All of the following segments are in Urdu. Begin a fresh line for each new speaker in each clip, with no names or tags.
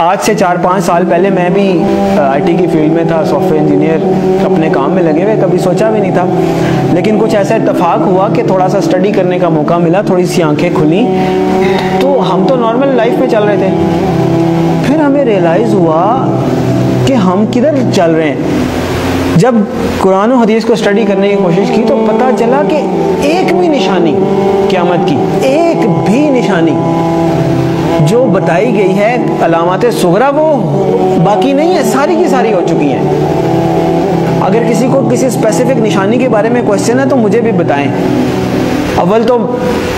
آج سے 4-5 سال پہلے میں بھی آئی ٹی کی فیلڈ میں تھا، سافٹ ویئر انجینئر، اپنے کام میں لگے ہوئے، کبھی سوچا بھی نہیں تھا، لیکن کچھ ایسا اتفاق ہوا کہ تھوڑا سا اسٹڈی کرنے کا موقع ملا، تھوڑی سی آنکھیں کھلیں، تو ہم تو نارمل لائف میں چل رہے تھے، پھر ہمیں ریئلائز ہوا کہ ہم کدھر چل رہے ہیں۔ جب قرآن و حدیث کو اسٹڈی کرنے کی کوشش کی تو پتہ چلا کہ ایک بھی نشانی قیامت کی، ایک بھی نشانی جو بتائی گئی ہے علامات صغریٰ وہ باقی نہیں ہے، ساری کی ساری ہو چکی ہیں۔ اگر کسی کو کسی اسپیسیفک نشانی کے بارے میں کوشچن ہے تو مجھے بھی بتائیں۔ اول تو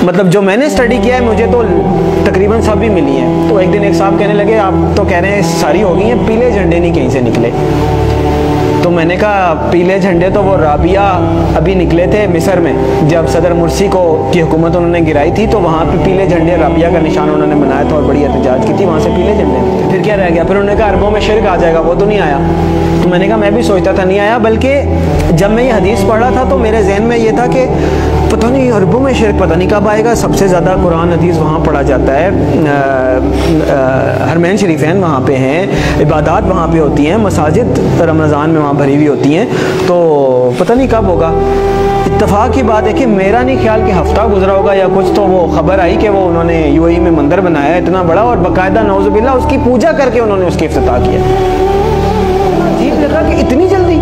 مطلب جو میں نے اسٹڈی کیا ہے مجھے تو تقریباً سب بھی ملی ہیں۔ تو ایک دن ایک صاحب کہنے لگے آپ تو کہہ رہے ہیں ساری ہو گئی ہیں، پیلے جھنڈے نہیں کہیں سے نکلے۔ تو میں نے کہا پیلے جھنڈے تو وہ رابعہ ابھی نکلے تھے مصر میں، جب صدر مرسی کی حکومت انہوں نے گرائی تھی تو وہاں پہ پیلے جھنڈے رابعہ کا نشان انہوں نے بنایا تھا اور بڑی احتجاج کی تھی، وہاں سے پیلے جھنڈے نکلے۔ پھر کیا رہ گیا؟ پھر انہوں نے کہا عربوں میں شرک آ جائے گا، وہ تو نہیں آیا۔ تو میں نے کہا میں بھی سوچتا تھا نہیں آیا، بلکہ جب میں یہ حدیث پڑھ رہا تھا تو میرے ذہن میں یہ تھا کہ پتہ نہیں عربوں میں شرک پتہ نہیں کب آئے گا۔ سب سے زیادہ قرآن حدیث وہاں پڑھا جاتا ہے، حرمین شریفین وہاں پہ ہیں، عبادات وہاں پہ ہوتی ہیں، مساجد رمضان میں وہاں بھری ہوئی ہوتی ہیں، تو پتہ نہیں کب ہوگا۔ اتفاق کی بات ہے کہ میرا نہیں خیال کہ ہفتہ گزرا ہوگا یا کچھ، تو وہ خبر آئی کہ وہ انہوں نے یو اے ای میں مندر بنایا ہے اتنا بڑا، اور باقاعدہ نعوذ باللہ اس کی پوجا کر کے انہوں نے اس کی افتتاح کیا۔ عجیب لگا کہ اتنی جلدی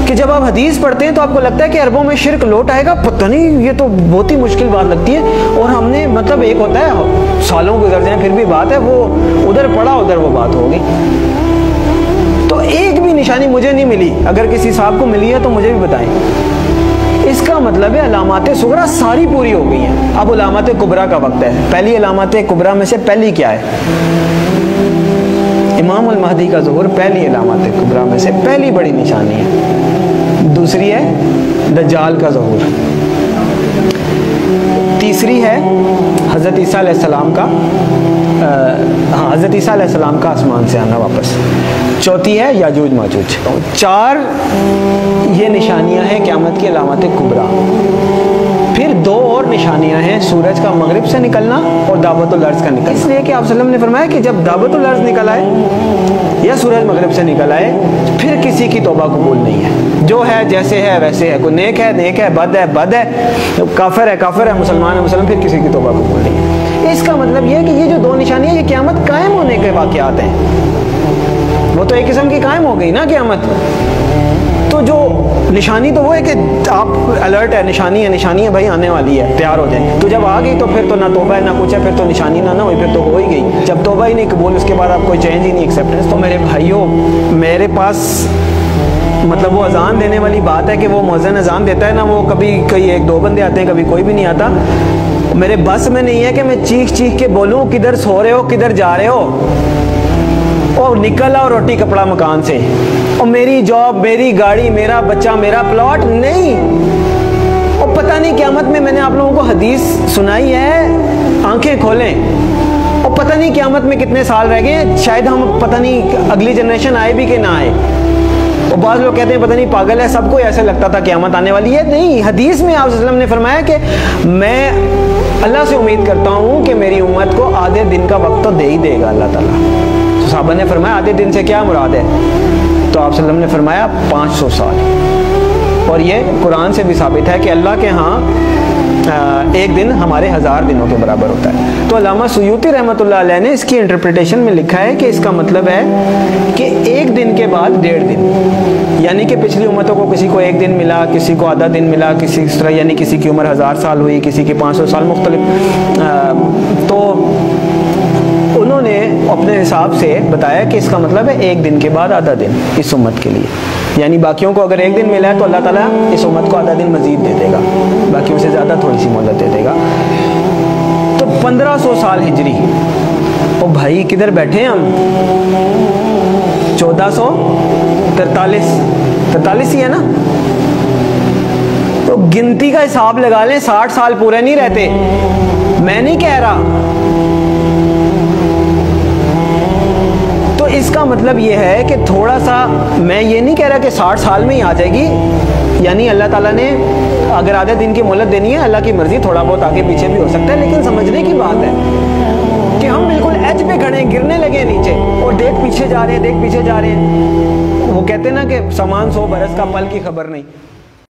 کہ جب آپ حدیث پڑھتے ہیں تو آپ کو لگتا ہے کہ عربوں میں شرک لوٹ آئے گا، پتہ نہیں، یہ تو بہت ہی مشکل بات لگتی ہے۔ اور ہم نے مطلب ایک ہوتا ہے سالوں گزر جائیں پھر بھی بات ہے، وہ ادھر پڑھا ادھر وہ بات ہوگی۔ تو ایک بھی نشانی مجھے نہیں ملی، اگر کسی صاحب کو ملی ہے تو مجھے بھی بتائیں۔ اس کا مطلب ہے علامات صغریٰ ساری پوری ہو گئی ہیں، اب علامات کبریٰ کا وقت ہے۔ پہلی علامات کبریٰ میں سے پہلی کیا ہے؟ امام المہدی کا ظہور پہلی علامات کبریٰ میں سے پہلی بڑی نشانی ہے۔ دوسری ہے دجال کا ظہور، تیسری ہے حضرت عیسیٰ علیہ السلام کا حضرت عیسیٰ علیہ السلام کا آسمان سے آنا واپس، چوتھی ہے یاجوج ماجوج۔ 4 یہ نشانیاں ہیں قیامت کی علامات کبریٰ۔ پھر 2 اور نشانیاں ہیں، سورج کا مغرب سے نکلنا اور دعوت الارض کا نکلنا۔ اس لیے کہ آپ صلی اللہ علیہ وسلم نے فرمایا کہ جب دعوت الارض نکل آئے یا سورج مغرب سے نکل آئے پھر کسی کی توبہ قبول نہیں ہے، جو ہے جیسے ہے ویسے ہے، کوئی نیک ہے نیک ہے، بد ہے بد ہے، کافر ہے کافر ہے، مسلمان ہے مسلمان، پھر کسی کی توبہ قبول نہیں ہے۔ اس کا مطلب یہ ہے کہ یہ جو 2 نشانیاں یہ قیامت قائم ہونے کے واقعات ہیں، وہ تو ایک قسم کی قائم ہو گئی نا قیامت۔ تو جو نشانی تو وہ ہے کہ آپ الرٹ ہے، نشانی ہے بھائی آنے والی ہے، تیار ہو جائیں۔ تو جب آ گئی تو پھر تو نہ توبہ ہے نہ کچھ ہے، پھر تو نشانی نہ ہوئی، پھر تو ہو ہی گئی۔ جب توبہ ہی نہیں قبول، اس کے بعد آپ کوئی چینج ہی نہیں، ایکسیپٹنس۔ تو میرے بھائیوں، میرے پاس مطلب وہ اذان دینے والی بات ہے کہ وہ مؤذن اذان دیتا ہے نا، وہ کبھی کوئی 1-2 بندے آتے ہیں، کبھی کوئی بھی نہیں آتا۔ میرے بس میں نہیں ہے کہ میں چیخ کے بولوں کدھر سو رہے ہو کدھر جا رہے ہو، اور نکل آؤ روٹی کپڑا مکان سے، اور میری جاب میری گاڑی میرا بچہ میرا پلاٹ نہیں۔ اور پتہ نہیں قیامت میں نے آپ لوگوں کو حدیث سنائی ہے، آنکھیں کھولیں، اور پتہ نہیں قیامت میں کتنے سال رہ گئے ہیں، شاید ہم پتہ نہیں اگلی جنریشن آئے بھی کہ نہ آئے۔ اور بعض لوگ کہتے ہیں پتہ نہیں پاگل ہے، سب کو ایسے لگتا تھا قیامت آنے والی ہے۔ نہیں، حدیث میں آپ صلی اللہ علیہ وسلم نے فرمایا کہ میں اللہ سے امید کرتا ہوں کہ میری امت کو آدھے دن کا وقت تو دے ہی دے گا اللہ تعالیٰ۔ تو صحابہ نے فرمایا آدھے دن سے کیا مراد ہے؟ تو آپ صلی اللہ علیہ وسلم نے فرمایا 500 سال۔ اور یہ قرآن سے بھی ثابت ہے کہ اللہ کے ہاں ایک دن ہمارے 1000 دنوں کے برابر ہوتا ہے۔ تو علامہ سیوطی رحمۃ اللہ علیہ نے اس کی انٹرپریٹیشن میں لکھا ہے کہ اس کا مطلب ہے کہ ایک دن کے بعد 1.5 دن، یعنی کہ پچھلی امتوں کو کسی کو 1 دن ملا، کسی کو آدھا دن ملا، کسی اس طرح، یعنی کسی کی عمر 1000 سال ہوئی، کسی کی 500 سال، مختلف۔ تو انہوں نے اپنے حساب سے بتایا کہ اس کا مطلب ہے 1 دن کے بعد آدھا دن اس امت کے لیے، یعنی باقیوں کو اگر 1 دن ملا ہے تو اللہ تعالیٰ اس امت کو آدھا دن مزید دے دے گا، باقیوں سے زیادہ تھوڑی سی مہلت دے دے گا۔ تو 1500 سال ہجری، او بھائی کدھر بیٹھے ہم؟ 1443 ہی ہے نا؟ تو گنتی کا حساب لگا لیں، 60 سال پورے نہیں رہتے۔ میں نہیں کہہ رہا، تو اس کا مطلب یہ ہے کہ تھوڑا سا، میں یہ نہیں کہہ رہا کہ 60 سال میں ہی آ جائے گی، یعنی اللہ تعالیٰ نے اگر آدھے دن کی مہلت دینی ہے، اللہ کی مرضی، تھوڑا بہت آگے پیچھے بھی ہو سکتا ہے، لیکن سمجھنے کی بات ہے کہ ہم بالکل ہیں نیچے اور دیکھ پیچھے جا رہے ہیں، دیکھ پیچھے جا رہے ہیں. وہ کہتے ہیں نا کہ سامان 100 برس کا، پل کی خبر نہیں.